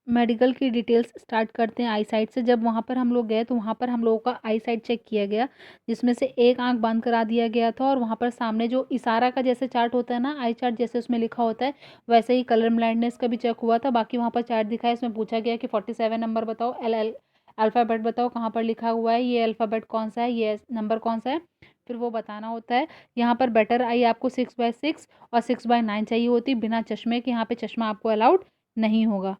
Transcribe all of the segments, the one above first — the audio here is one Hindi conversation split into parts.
मेडिकल की डिटेल्स स्टार्ट करते हैं आई साइट से। जब वहाँ पर हम लोग गए तो वहाँ पर हम लोगों का आई साइट चेक किया गया, जिसमें से एक आंख बंद करा दिया गया था और वहाँ पर सामने जो इशारा का जैसे चार्ट होता है ना, आई चार्ट जैसे उसमें लिखा होता है, वैसे ही कलर ब्लाइंडनेस का भी चेक हुआ था। बाकी वहाँ पर चार्ट दिखा है, इसमें पूछा गया कि 47 नंबर बताओ, एल एल अल्फ़ाबेट बताओ कहाँ पर लिखा हुआ है, ये अल्फ़ाबेट कौन सा है, ये नंबर कौन सा है, फिर वो बताना होता है। यहाँ पर बेटर आई आपको 6/6 और 6/9 चाहिए होती, बिना चश्मे के। यहाँ पे चश्मा आपको अलाउड नहीं होगा।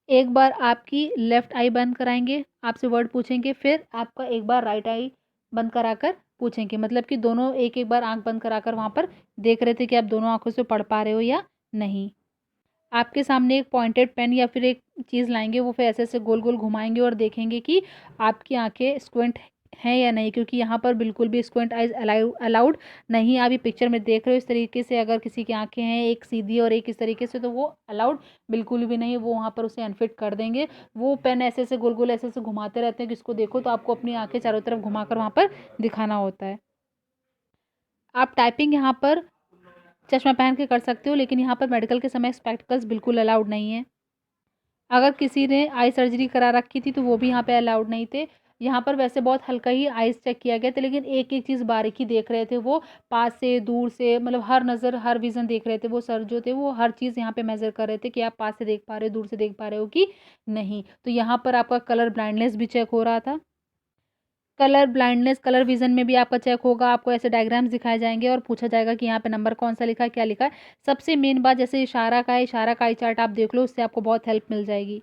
एक बार आपकी लेफ्ट आई बंद कराएंगे, आपसे वर्ड पूछेंगे, फिर आपका एक बार राइट आई बंद कराकर पूछेंगे। मतलब कि दोनों एक एक बार आंख बंद कराकर वहाँ पर देख रहे थे कि आप दोनों आंखों से पढ़ पा रहे हो या नहीं। आपके सामने एक पॉइंटेड पेन या फिर एक चीज़ लाएंगे, वो फिर ऐसे ऐसे गोल गोल घुमाएंगे और देखेंगे कि आपकी आंखें स्क्विंट हैं या नहीं, क्योंकि यहाँ पर बिल्कुल भी स्क्विंट आइज अलाउड नहीं। आप ये पिक्चर में देख रहे हो इस तरीके से, अगर किसी की आंखें हैं एक सीधी और एक इस तरीके से, तो वो अलाउड बिल्कुल भी नहीं है, वो वहाँ पर उसे अनफिट कर देंगे। वो पेन ऐसे ऐसे गोल गोल ऐसे ऐसे घुमाते रहते हैं कि इसको देखो, तो आपको अपनी आंखें चारों तरफ घुमाकर वहाँ पर दिखाना होता है। आप टाइपिंग यहाँ पर चश्मा पहन के कर सकते हो, लेकिन यहाँ पर मेडिकल के समय स्पेक्टिकल्स बिल्कुल अलाउड नहीं है। अगर किसी ने आई सर्जरी करा रखी थी तो वो भी यहाँ पे अलाउड नहीं थे। यहाँ पर वैसे बहुत हल्का ही आइज़ चेक किया गया था, लेकिन एक-एक चीज़ बारीकी देख रहे थे वो, पास से, दूर से, मतलब हर नज़र, हर विज़न देख रहे थे। वो सर जो थे वो हर चीज़ यहाँ पे मेज़र कर रहे थे कि आप पास से देख पा रहे हो, दूर से देख पा रहे हो कि नहीं। तो यहाँ पर आपका कलर ब्लाइंडनेस भी चेक हो रहा था। कलर ब्लाइंडनेस, कलर विज़न में भी आपका चेक होगा। आपको ऐसे डायग्राम्स दिखाए जाएँगे और पूछा जाएगा कि यहाँ पे नंबर कौन-सा लिखा है, क्या लिखा है। सबसे मेन बात, जैसे इशारा का है, इशारा का आई चार्ट आप देख लो, उससे आपको बहुत हेल्प मिल जाएगी।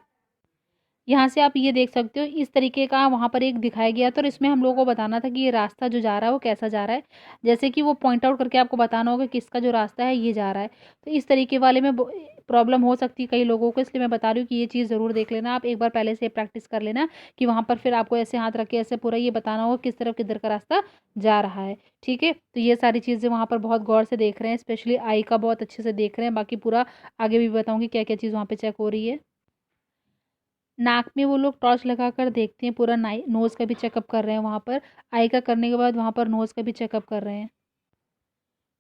यहाँ से आप ये देख सकते हो, इस तरीके का वहाँ पर एक दिखाया गया था और इसमें हम लोगों को बताना था कि ये रास्ता जो जा रहा है वो कैसा जा रहा है। जैसे कि वो पॉइंट आउट करके आपको बताना होगा कि इसका जो रास्ता है ये जा रहा है। तो इस तरीके वाले में प्रॉब्लम हो सकती है कई लोगों को, इसलिए मैं बता रही हूँ कि ये चीज़ ज़रूर देख लेना। आप एक बार पहले से प्रैक्टिस कर लेना कि वहाँ पर फिर आपको ऐसे हाथ रख के ऐसे पूरा ये बताना होगा किस तरफ किधर का रास्ता जा रहा है। ठीक है? तो ये सारी चीज़ें वहाँ पर बहुत गौर से देख रहे हैं, स्पेशली आई का बहुत अच्छे से देख रहे हैं। बाकी पूरा आगे भी बताऊँगी क्या-क्या चीज़ वहाँ पे चेक हो रही है। नाक में वो लोग टॉर्च लगाकर देखते हैं, पूरा नाई नोज़ का भी चेकअप कर रहे हैं वहाँ पर। आई का करने के बाद वहाँ पर नोज़ का भी चेकअप कर रहे हैं।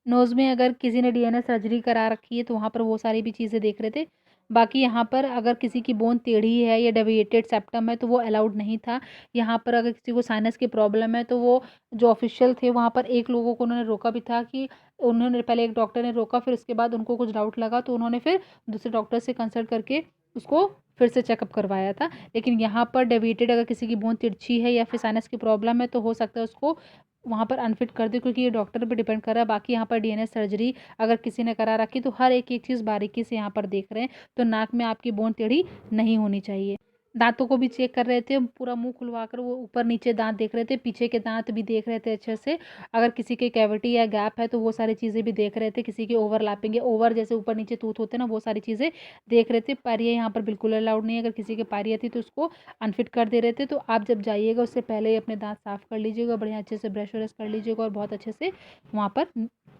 नोज़ में अगर किसी ने डीएनए सर्जरी करा रखी है तो वहाँ पर वो सारी भी चीज़ें देख रहे थे। बाकी यहाँ पर अगर किसी की बोन टेढ़ी है या डेविएटेड सेप्टम है तो वो अलाउड नहीं था। यहाँ पर अगर किसी को साइनस की प्रॉब्लम है तो वो जो ऑफ़िशियल थे वहाँ पर एक लोगों को उन्होंने रोका भी था कि उन्होंने पहले एक डॉक्टर ने रोका, फिर उसके बाद उनको कुछ डाउट लगा तो उन्होंने फिर दूसरे डॉक्टर से कंसल्ट करके उसको फिर से चेकअप करवाया था। लेकिन यहाँ पर डेविएटेड अगर किसी की बोन तिरछी है या फिर साइनस की प्रॉब्लम है तो हो सकता है उसको वहाँ पर अनफिट कर दे, क्योंकि ये डॉक्टर पे डिपेंड कर रहा है। बाकी यहाँ पर डीएनए सर्जरी अगर किसी ने करा रखी तो हर एक-एक चीज़ बारीकी से यहाँ पर देख रहे हैं। तो नाक में आपकी बोन टेढ़ी नहीं होनी चाहिए। दाँतों को भी चेक कर रहे थे, पूरा मुँह खुलवाकर वो ऊपर-नीचे दाँत देख रहे थे, पीछे के दाँत भी देख रहे थे अच्छे से। अगर किसी के कैविटी या गैप है तो वो सारी चीज़ें भी देख रहे थे। किसी की ओवरलैपिंग है, ओवर जैसे ऊपर-नीचे टूथ होते हैं ना, वो सारी चीज़ें देख रहे थे। पारियाँ यहाँ पर बिल्कुल अलाउड नहीं है, अगर किसी की पारियाँ थी तो उसको अनफिट कर दे रहे थे। तो आप जब जाइएगा उससे पहले ही अपने दाँत साफ़ कर लीजिएगा, बढ़िया अच्छे से ब्रश-व्रश कर लीजिएगा और बहुत अच्छे से वहाँ पर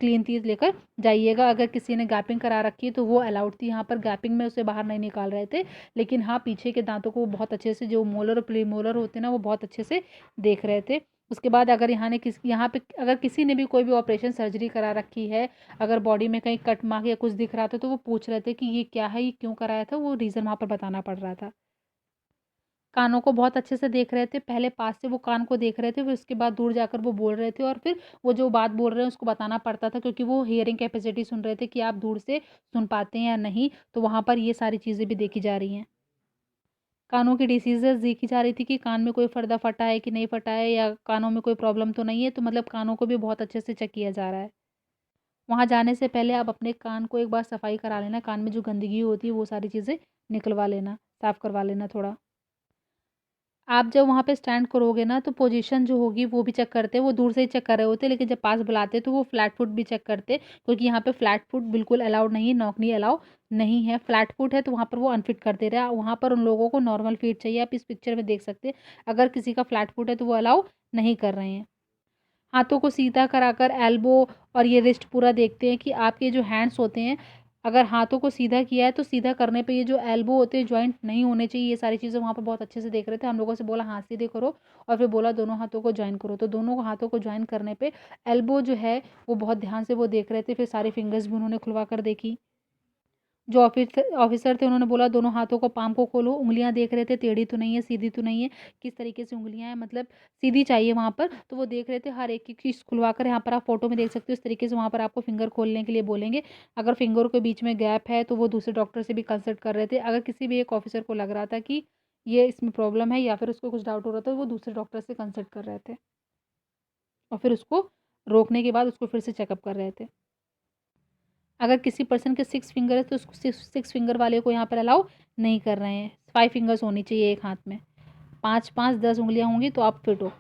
क्लीन चीज़ लेकर जाइएगा। अगर किसी ने गैपिंग करा रखी है तो वो अलाउड थी, यहाँ पर गैपिंग में उसे बाहर नहीं निकाल रहे थे। लेकिन हाँ, पीछे के दाँतों को वो बहुत अच्छे से, जो मोलर और प्रीमोलर होते हैं ना, वो बहुत अच्छे से देख रहे थे। उसके बाद अगर यहाँ पे अगर किसी ने भी कोई भी ऑपरेशन सर्जरी करा रखी है, अगर बॉडी में कहीं कट मार्क या कुछ दिख रहा था तो वो पूछ रहे थे कि ये क्या है, ये क्यों कराया था, वो रीज़न वहाँ पर बताना पड़ रहा था। कानों को बहुत अच्छे से देख रहे थे, पहले पास से वो कान को देख रहे थे, फिर उसके बाद दूर जाकर वो बोल रहे थे और फिर वो जो बात बोल रहे हैं उसको बताना पड़ता था, क्योंकि वो हियरिंग कैपेसिटी सुन रहे थे कि आप दूर से सुन पाते हैं या नहीं। तो वहाँ पर ये सारी चीज़ें भी देखी जा रही हैं। कानों की डिसीज़ेज़ देखी जा रही थी कि कान में कोई पर्दा फटा है कि नहीं फटा है, या कानों में कोई प्रॉब्लम तो नहीं है, तो मतलब कानों को भी बहुत अच्छे से चेक किया जा रहा है। वहाँ जाने से पहले आप अपने कान को एक बार सफाई करा लेना, कान में जो गंदगी होती है वो सारी चीज़ें निकलवा लेना, साफ़ करवा लेना थोड़ा। आप जब वहाँ पे स्टैंड करोगे ना तो पोजीशन जो होगी वो भी चेक करते हैं, वो दूर से ही चेक कर रहे होते हैं, लेकिन जब पास बुलाते हैं तो वो फ्लैट फुट भी चेक करते हैं, क्योंकि यहाँ पे फ्लैट फुट बिल्कुल अलाउड नहीं है, नौकनी अलाउ नहीं है। फ्लैट फुट है तो वहाँ पर वो अनफिट कर दे रहा है, वहाँ पर उन लोगों को नॉर्मल फीट चाहिए। आप इस पिक्चर में देख सकते हैं, अगर किसी का फ्लैट फुट है तो वो अलाउ नहीं कर रहे हैं। हाथों को सीधा कराकर एल्बो और ये रिस्ट पूरा देखते हैं कि आपके जो हैंड्स होते हैं, अगर हाथों को सीधा किया है तो सीधा करने पे ये जो एल्बो होते हैं जॉइंट नहीं होने चाहिए। ये सारी चीज़ें वहाँ पर बहुत अच्छे से देख रहे थे। हम लोगों से बोला हाथ सीधे करो और फिर बोला दोनों हाथों को जॉइन करो। तो दोनों हाथों को जॉइन करने पे एल्बो जो है वो बहुत ध्यान से वो देख रहे थे। फिर सारी फिंगर्स भी उन्होंने खुलवा कर देखी। जो ऑफिसर थे उन्होंने बोला दोनों हाथों को पाम को खोलो, उंगलियां देख रहे थे टेढ़ी तो नहीं है, सीधी तो नहीं है, किस तरीके से उंगलियां हैं, मतलब सीधी चाहिए वहाँ पर। तो वो देख रहे थे हर एक की चीज़ खुलवा कर, यहाँ पर आप फोटो में देख सकते हो इस तरीके से वहाँ पर आपको फिंगर खोलने के लिए बोलेंगे। अगर फिंगर के बीच में गैप है तो वो दूसरे डॉक्टर से भी कंसल्ट कर रहे थे। अगर किसी भी एक ऑफिसर को लग रहा था कि ये इसमें प्रॉब्लम है या फिर उसको कुछ डाउट हो रहा था, तो वो दूसरे डॉक्टर से कंसल्ट कर रहे थे और फिर उसको रोकने के बाद उसको फिर से चेकअप कर रहे थे। अगर किसी पर्सन के 6 फिंगर है तो उसको 6 फिंगर वाले को यहाँ पर अलाउ नहीं कर रहे हैं। 5 फिंगर्स होनी चाहिए एक हाथ में। 5-5 10 उँगलियाँ होंगी तो आप फिट हो।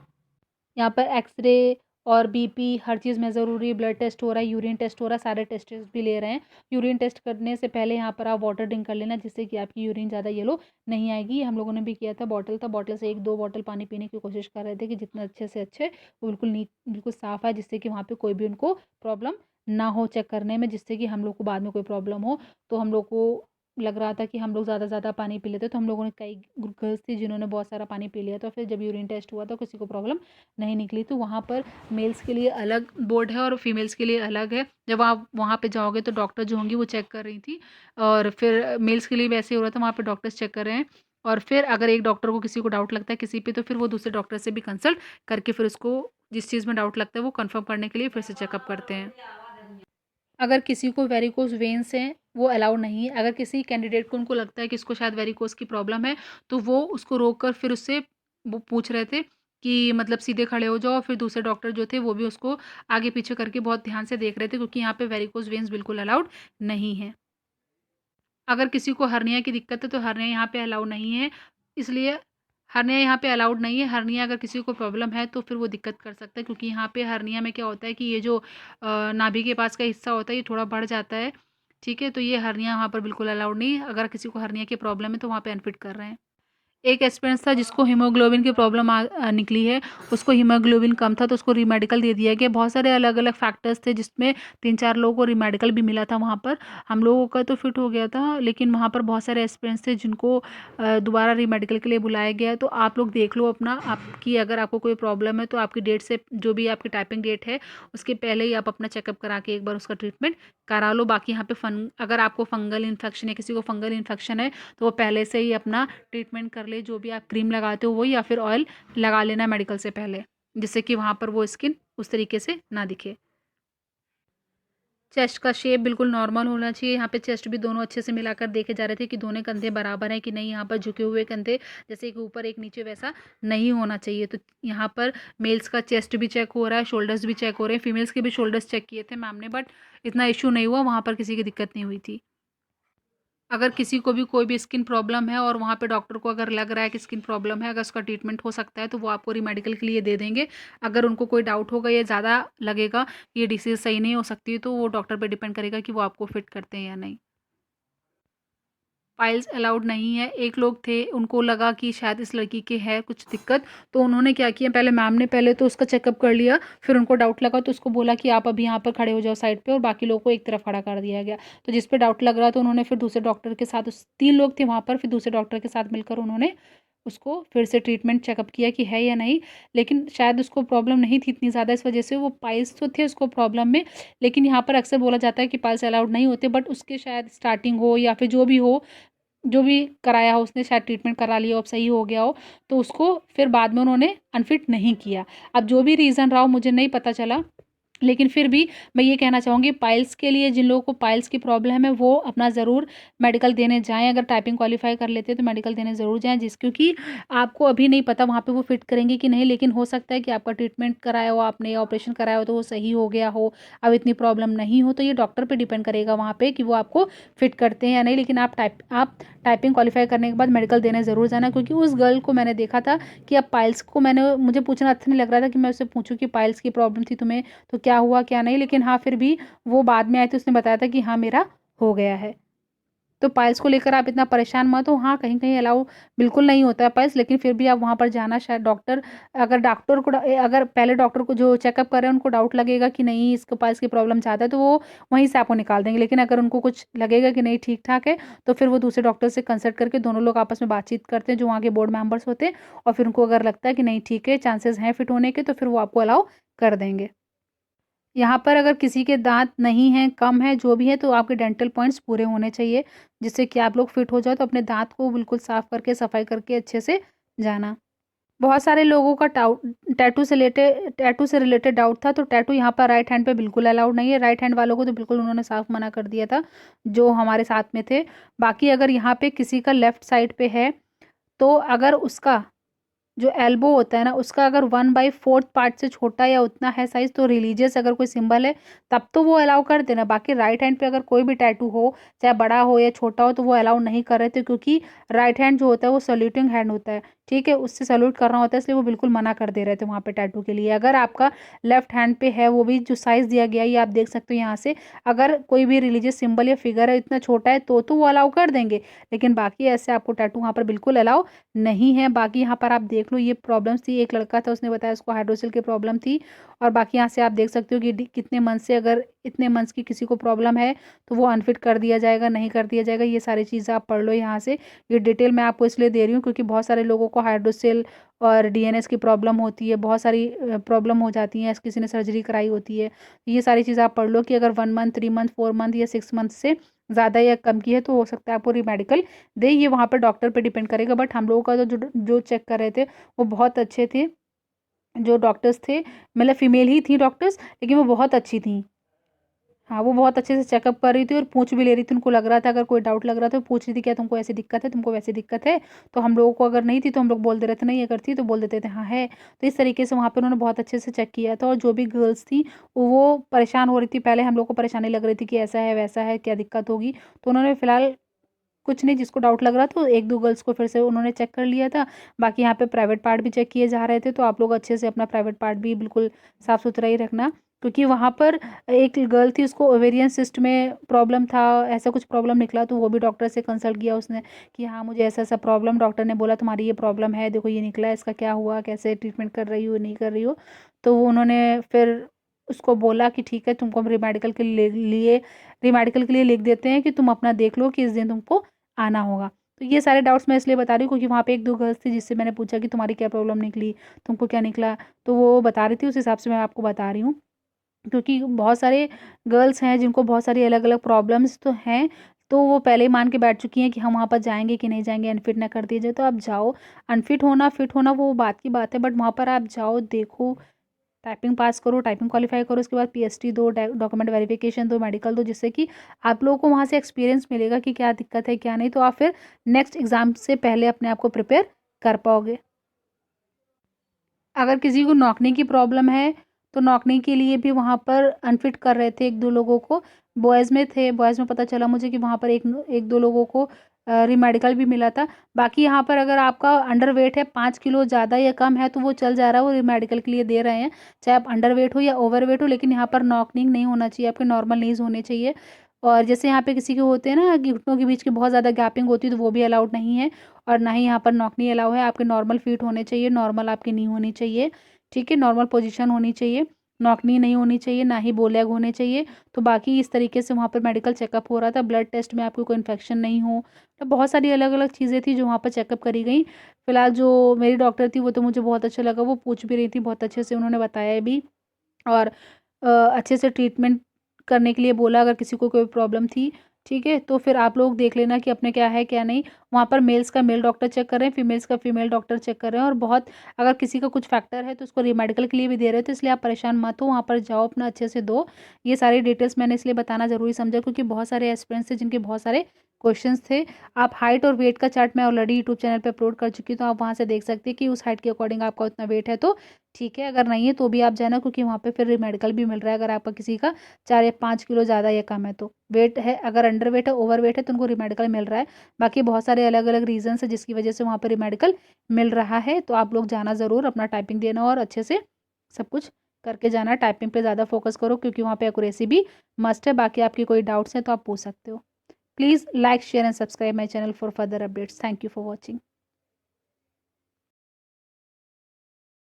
यहाँ पर एक्स-रे और बीपी हर चीज़ में ज़रूरी, ब्लड टेस्ट हो रहा है, यूरिन टेस्ट हो रहा है, सारे टेस्ट भी ले रहे हैं। यूरिन टेस्ट करने से पहले यहाँ पर आप वाटर ड्रिंक कर लेना, जिससे कि आपकी यूरिन ज़्यादा येलो नहीं आएगी। हम लोगों ने भी किया था, बॉटल था, बॉटल से 1-2 बॉटल पानी पीने की कोशिश कर रहे थे कि जितना अच्छे से अच्छे वो बिल्कुल साफ़ है, जिससे कि वहाँ पे कोई भी उनको प्रॉब्लम ना हो चेक करने में, जिससे कि हम लोग को बाद में कोई प्रॉब्लम हो। तो हम लोग को लग रहा था कि हम लोग ज़्यादा से ज़्यादा पानी पी लेते, तो हम लोगों ने कई गर्ल्स थी जिन्होंने बहुत सारा पानी पी लिया, तो फिर जब यूरिन टेस्ट हुआ तो किसी को प्रॉब्लम नहीं निकली। तो वहाँ पर मेल्स के लिए अलग बोर्ड है और फीमेल्स के लिए अलग है। जब आप वहाँ पे जाओगे तो डॉक्टर जो होंगी वो चेक कर रही थी, और फिर मेल्स के लिए भी ऐसे ही हो रहा था, वहाँ पे डॉक्टर्स चेक कर रहे हैं। और फिर अगर एक डॉक्टर को किसी को डाउट लगता है किसी पे, तो फिर वो दूसरे डॉक्टर से भी कंसल्ट करके फिर उसको जिस चीज़ में डाउट लगता है वो कंफर्म करने के लिए फिर से चेकअप करते हैं। अगर किसी को वेरिकोस वेन्स हैं वो अलाउ नहीं है। अगर किसी कैंडिडेट को उनको लगता है कि इसको शायद वेरिकोस की प्रॉब्लम है, तो वो उसको रोक कर फिर उससे वो पूछ रहे थे कि मतलब सीधे खड़े हो जाओ, और फिर दूसरे डॉक्टर जो थे वो भी उसको आगे पीछे करके बहुत ध्यान से देख रहे थे, क्योंकि यहाँ पे वेरिकोस वेन्स बिल्कुल अलाउड नहीं है। अगर किसी को हर्निया की दिक्कत है तो हर्निया यहाँ पे अलाउ नहीं है, इसलिए हर्निया यहाँ पे अलाउड नहीं है। हर्निया अगर किसी को प्रॉब्लम है तो फिर वो दिक्कत कर सकता है, क्योंकि यहाँ पे हर्निया में क्या होता है कि ये जो नाभि के पास का हिस्सा होता है ये थोड़ा बढ़ जाता है। ठीक है, तो ये हर्निया वहाँ पर बिल्कुल अलाउड नहीं है। अगर किसी को हर्निया की प्रॉब्लम है तो वहाँ पे अनफिट कर रहे हैं। एक एस्पिरेंट्स था जिसको हीमोग्लोबिन की प्रॉब्लम निकली है, उसको हीमोग्लोबिन कम था तो उसको रीमेडिकल दे दिया गया। बहुत सारे अलग-अलग फैक्टर्स थे जिसमें 3-4 लोगों को रीमेडिकल भी मिला था वहाँ पर। हम लोगों का तो फिट हो गया था, लेकिन वहाँ पर बहुत सारे एस्पिरेंट्स थे जिनको दोबारा रीमेडिकल के लिए बुलाया गया है। तो आप लोग देख लो अपना, आपकी अगर आपको कोई प्रॉब्लम है तो आपकी डेट से जो भी आपकी टाइपिंग डेट है उसके पहले ही आप अपना चेकअप करा के एक बार उसका ट्रीटमेंट करा लो। बाकी यहाँ पे अगर आपको फंगल इन्फेक्शन है, किसी को फंगल इन्फेक्शन है, तो वो पहले से ही अपना ट्रीटमेंट कर ले। जो भी आप क्रीम लगाते हो वो, या फिर ऑयल लगा लेना मेडिकल से पहले, जिससे कि वहाँ पर वो स्किन उस तरीके से ना दिखे। चेस्ट का शेप बिल्कुल नॉर्मल होना चाहिए। यहाँ पे चेस्ट भी दोनों अच्छे से मिलाकर देखे जा रहे थे कि दोनों कंधे बराबर हैं कि नहीं। यहाँ पर झुके हुए कंधे जैसे एक ऊपर एक नीचे वैसा नहीं होना चाहिए। तो यहाँ पर मेल्स का चेस्ट भी चेक हो रहा है, शोल्डर्स भी चेक हो रहे हैं। फीमेल्स के भी शोल्डर्स चेक किए थे मैम ने, बट इतना इशू नहीं हुआ, वहाँ पर किसी की दिक्कत नहीं हुई थी। अगर किसी को भी कोई भी स्किन प्रॉब्लम है और वहाँ पे डॉक्टर को अगर लग रहा है कि स्किन प्रॉब्लम है, अगर उसका ट्रीटमेंट हो सकता है, तो वो आपको रीमेडिकल के लिए दे देंगे। अगर उनको कोई डाउट होगा या ज़्यादा लगेगा कि ये डिसीज़ सही नहीं हो सकती, तो वो डॉक्टर पे डिपेंड करेगा कि वो आपको फिट करते हैं या नहीं। पाइल्स अलाउड नहीं है। एक लोग थे, उनको लगा कि शायद इस लड़की के है कुछ दिक्कत, तो उन्होंने क्या किया, पहले मैम ने पहले तो उसका चेकअप कर लिया, फिर उनको डाउट लगा तो उसको बोला कि आप अभी यहाँ पर खड़े हो जाओ साइड पे, और बाकी लोगों को एक तरफ खड़ा कर दिया गया। तो जिस पे डाउट लग रहा था उन्होंने फिर दूसरे डॉक्टर के साथ, उस 3 लोग थे वहाँ पर, फिर दूसरे डॉक्टर के साथ मिलकर उन्होंने उसको फिर से ट्रीटमेंट चेकअप किया कि है या नहीं। लेकिन शायद उसको प्रॉब्लम नहीं थी इतनी ज़्यादा, इस वजह से वो पाइल्स तो थे उसको प्रॉब्लम में, लेकिन यहाँ पर अक्सर बोला जाता है कि पाइल्स अलाउड नहीं होते, बट उसके शायद स्टार्टिंग हो या फिर जो भी कराया हो उसने, शायद ट्रीटमेंट करा लिया हो, अब सही हो गया हो, तो उसको फिर बाद में उन्होंने अनफिट नहीं किया। अब जो भी रीज़न रहा हो मुझे नहीं पता चला, लेकिन फिर भी मैं ये कहना चाहूँगी पाइल्स के लिए, जिन लोगों को पाइल्स की प्रॉब्लम है वो अपना ज़रूर मेडिकल देने जाएँ। अगर टाइपिंग क्वालीफाई कर लेते हैं तो मेडिकल देने ज़रूर जाएँ, क्योंकि आपको अभी नहीं पता वहाँ पे वो फिट करेंगे कि नहीं, लेकिन हो सकता है कि आपका ट्रीटमेंट कराया हो आपने, ऑपरेशन कराया हो तो वो सही हो गया हो, अब इतनी प्रॉब्लम नहीं हो, तो ये डॉक्टर पे डिपेंड करेगा वहाँ पे कि वो आपको फिट करते हैं या नहीं। लेकिन आप टाइपिंग क्वालीफाई करने के बाद मेडिकल देने ज़रूर जाना, क्योंकि उस गर्ल को मैंने देखा था कि अब पाइल्स को मुझे पूछना अच्छा नहीं लग रहा था कि मैं उससे पूछूँ कि पाइल्स की प्रॉब्लम थी तुम्हें तो क्या हुआ क्या नहीं, लेकिन हाँ फिर भी वो बाद में आई तो उसने बताया था कि हाँ मेरा हो गया है। तो पाइल्स को लेकर आप इतना परेशान मत हो। हाँ, कहीं-कहीं अलाउ बिल्कुल नहीं होता है पाइल्स, लेकिन फिर भी आप वहाँ पर जाना, शायद अगर पहले डॉक्टर को जो चेकअप कर रहे हैं उनको डाउट लगेगा कि नहीं इसको पाइल्स की प्रॉब्लम ज़्यादा है, तो वो वहीं से आपको निकाल देंगे। लेकिन अगर उनको कुछ लगेगा कि नहीं ठीक-ठाक है, तो फिर वो दूसरे डॉक्टर से कंसल्ट करके दोनों लोग आपस में बातचीत करते हैं जो वहाँ के बोर्ड मेंबर्स होते हैं, और फिर उनको अगर लगता है कि नहीं ठीक है, चांसेस हैं फिट होने के, तो फिर वो आपको अलाउ कर देंगे। यहाँ पर अगर किसी के दाँत नहीं हैं, कम है, जो भी है, तो आपके डेंटल पॉइंट्स पूरे होने चाहिए, जिससे कि आप लोग फिट हो जाओ। तो अपने दाँत को बिल्कुल साफ़ करके, सफाई करके अच्छे से जाना। बहुत सारे लोगों का टैटू से रिलेटेड डाउट था, तो टैटू यहाँ पर राइट हैंड पे बिल्कुल अलाउड नहीं है। राइट हैंड वालों को तो बिल्कुल उन्होंने साफ मना कर दिया था, जो हमारे साथ में थे। बाकी अगर यहाँ पे किसी का लेफ्ट साइड पे है, तो अगर उसका जो एल्बो होता है ना, उसका अगर 1/4 पार्ट से छोटा या उतना है साइज़, तो रिलीजियस अगर कोई सिंबल है, तब तो वो अलाउ कर देना। बाकी राइट हैंड पे अगर कोई भी टैटू हो, चाहे बड़ा हो या छोटा हो, तो वो अलाउ नहीं कर रहे थे, क्योंकि राइट हैंड जो होता है वो सैल्यूटिंग हैंड होता है, ठीक है? उससे सैल्यूट करना होता है, इसलिए वो बिल्कुल मना कर दे रहे थे वहाँ पे टैटू के लिए। अगर आपका लेफ्ट हैंड पे है, वो भी जो साइज़ दिया गया है, ये आप देख सकते हो यहाँ से, अगर कोई भी रिलीजियस सिंबल या फिगर है, इतना छोटा है, तो वो अलाउ कर देंगे। लेकिन बाकी ऐसे आपको टैटू वहाँ पर बिल्कुल अलाउ नहीं है। बाकी यहाँ पर आप देख लो, ये प्रॉब्लम्स थी। एक लड़का था, उसने बताया उसको हाइड्रोसिल की प्रॉब्लम थी। और बाकी यहाँ से आप देख सकते हो कि कितने मंथ से, अगर इतने मंथ्स की किसी को प्रॉब्लम है, तो वो अनफिट कर दिया जाएगा, नहीं कर दिया जाएगा। ये सारी चीज़ें आप पढ़ लो यहाँ से। ये डिटेल मैं आपको इसलिए दे रही हूँ, क्योंकि बहुत सारे लोगों को हाइड्रोसिल और डीएनएस की प्रॉब्लम होती है, बहुत सारी प्रॉब्लम हो जाती हैं, किसी ने सर्जरी कराई होती है। ये सारी चीज़ें आप पढ़ लो कि अगर 1 मंथ, 3 मंथ, 4 मंथ या 6 मंथ से ज़्यादा या कम की है, तो हो सकता है आपको रीमेडिकल दे। ये वहाँ पर डॉक्टर पे डिपेंड करेगा। बट हम लोगों का जो जो चेक कर रहे थे, वो बहुत अच्छे थे। जो डॉक्टर्स थे, मतलब फीमेल ही थी डॉक्टर्स, लेकिन वो बहुत अच्छी थीं। हाँ, वो बहुत अच्छे से चेकअप कर रही थी और पूछ भी ले रही थी। उनको लग रहा था, अगर कोई डाउट लग रहा था, तो पूछ रही थी, क्या तुमको ऐसी दिक्कत है, तुमको वैसी दिक्कत है? तो हम लोगों को अगर नहीं थी, तो हम लोग बोल दे रहे थे नहीं अगर थी, तो बोल देते थे हाँ है। तो इस तरीके से वहाँ पे उन्होंने बहुत अच्छे से चेक किया था। और जो भी गर्ल्स थी, वो परेशान हो रही थी। पहले हम लोग को परेशानी लग रही थी कि ऐसा है, वैसा है, क्या दिक्कत होगी? तो उन्होंने फिलहाल कुछ नहीं, जिसको डाउट लग रहा था, 1-2 गर्ल्स को फिर से उन्होंने चेक कर लिया था। बाकी यहाँ पे प्राइवेट पार्ट भी चेक किए जा रहे थे, तो आप लोग अच्छे से अपना प्राइवेट पार्ट भी बिल्कुल साफ-सुथरा ही रखना। क्योंकि वहाँ पर एक गर्ल थी, उसको ओवेरियन सिस्ट में प्रॉब्लम था, ऐसा कुछ प्रॉब्लम निकला, तो वो भी डॉक्टर से कंसल्ट किया उसने कि हाँ, मुझे ऐसा-ऐसा प्रॉब्लम, डॉक्टर ने बोला तुम्हारी ये प्रॉब्लम है, देखो ये निकला है, इसका क्या हुआ, कैसे ट्रीटमेंट कर रही हो, नहीं कर रही हो। तो वो उन्होंने फिर उसको बोला कि ठीक है, तुमको हम री-मेडिकल के लिए लिख देते हैं कि तुम अपना देख लो कि इस दिन तुमको आना होगा। तो ये सारे डाउट्स मैं इसलिए बता रही हूँ, क्योंकि वहाँ पे 1-2 गर्ल्स थी, जिससे मैंने पूछा कि तुम्हारी क्या प्रॉब्लम निकली, तुमको क्या निकला? तो वो बता रही थी, उस हिसाब से मैं आपको बता रही हूँ। क्योंकि बहुत सारे गर्ल्स हैं जिनको बहुत सारी अलग-अलग प्रॉब्लम्स तो हैं, तो वो पहले ही मान के बैठ चुकी हैं कि हम वहाँ पर जाएँगे कि नहीं जाएँगे, अनफिट ना कर दिया जाए। तो आप जाओ, अनफिट होना, फिट होना वो बात की बात है, बट वहाँ पर आप जाओ, देखो, टाइपिंग पास करो, टाइपिंग क्वालीफाई करो, उसके बाद पीएचडी दो, डॉक्यूमेंट वेरिफिकेशन दो, मेडिकल दो, जिससे कि आप लोगों को वहाँ से एक्सपीरियंस मिलेगा कि क्या दिक्कत है, क्या नहीं। तो आप फिर नेक्स्ट एग्ज़ाम से पहले अपने आप को प्रिपेयर कर पाओगे। अगर किसी को नौकनी की प्रॉब्लम है, तो नौकनी के लिए भी वहाँ पर अनफिट कर रहे थे 1-2 लोगों को। बॉयज़ में थे, बॉयज़ में पता चला मुझे कि वहाँ पर 1-2 लोगों को रीमेडिकल भी मिला था। बाकी यहाँ पर अगर आपका अंडरवेट है, 5 किलो ज़्यादा या कम है, तो वो चल जा रहा है, वो रीमेडिकल के लिए दे रहे हैं। चाहे आप अंडरवेट हो या ओवरवेट हो, लेकिन यहाँ पर नॉकनिंग नहीं होना चाहिए, आपके नॉर्मल नीज़ होने चाहिए। और जैसे यहाँ पे किसी के होते हैं ना कि घुटनों के बीच की बहुत ज़्यादा गैपिंग होती है, तो वो भी अलाउड नहीं है। और ना ही यहाँ पर नॉकनी अलाउ है। आपके नॉर्मल फीट होने चाहिए, नॉर्मल आपकी नी होनी चाहिए, ठीक है? नॉर्मल पोजीशन होनी चाहिए, नॉकनी नहीं होनी चाहिए, ना ही बो लेग होने चाहिए। तो बाकी इस तरीके से वहाँ पर मेडिकल चेकअप हो रहा था, ब्लड टेस्ट में आपको कोई इन्फेक्शन नहीं हो। तो बहुत सारी अलग-अलग चीज़ें थी जो वहाँ पर चेकअप करी गई। फिलहाल जो मेरी डॉक्टर थी, वो तो मुझे बहुत अच्छा लगा, वो पूछ भी रही थी, बहुत अच्छे से उन्होंने बताया भी। और अच्छे से ट्रीटमेंट करने के लिए बोला, अगर किसी को कोई प्रॉब्लम थी, ठीक है? तो फिर आप लोग देख लेना कि अपने क्या है, क्या नहीं। वहाँ पर मेल्स का मेल डॉक्टर चेक कर रहे हैं, फीमेल्स का फीमेल डॉक्टर चेक कर रहे हैं। और बहुत, अगर किसी का कुछ फैक्टर है, तो उसको रीमेडिकल के लिए भी दे रहे हैं, तो इसलिए आप परेशान मत हो, वहाँ पर जाओ, अपना अच्छे से दो। ये सारी डिटेल्स मैंने इसलिए बताना ज़रूरी समझा, क्योंकि बहुत सारे एस्पिरेंट्स थे जिनके बहुत सारे क्वेश्चंस थे। आप हाइट और वेट का चार्ट मैं ऑलरेडी यूट्यूब चैनल पे अपलोड कर चुकी हूँ, तो आप वहाँ से देख सकते हैं कि उस हाइट के अकॉर्डिंग आपका उतना वेट है, तो ठीक है। अगर नहीं है, तो भी आप जाना, क्योंकि वहाँ पे फिर रीमेडिकल भी मिल रहा है, अगर आपका किसी का 4 या 5 किलो ज़्यादा या कम है तो। वेट है, अगर अंडर वेट है, ओवर वेट है, तो उनको रीमेडिकल मिल रहा है। बाकी बहुत सारे अलग-अलग रीज़न्स हैं जिसकी वजह से वहाँ पे रीमेडिकल मिल रहा है, तो आप लोग जाना ज़रूर, अपना टाइपिंग देना और अच्छे से सब कुछ करके जाना। टाइपिंग पे ज़्यादा फ़ोकस करो, क्योंकि वहाँ पे एक्यूरेसी भी मस्ट है। बाकी आपकी कोई डाउट्स हैं, तो आप पूछ सकते हो। Please like, share and subscribe my channel for further updates. Thank you for watching.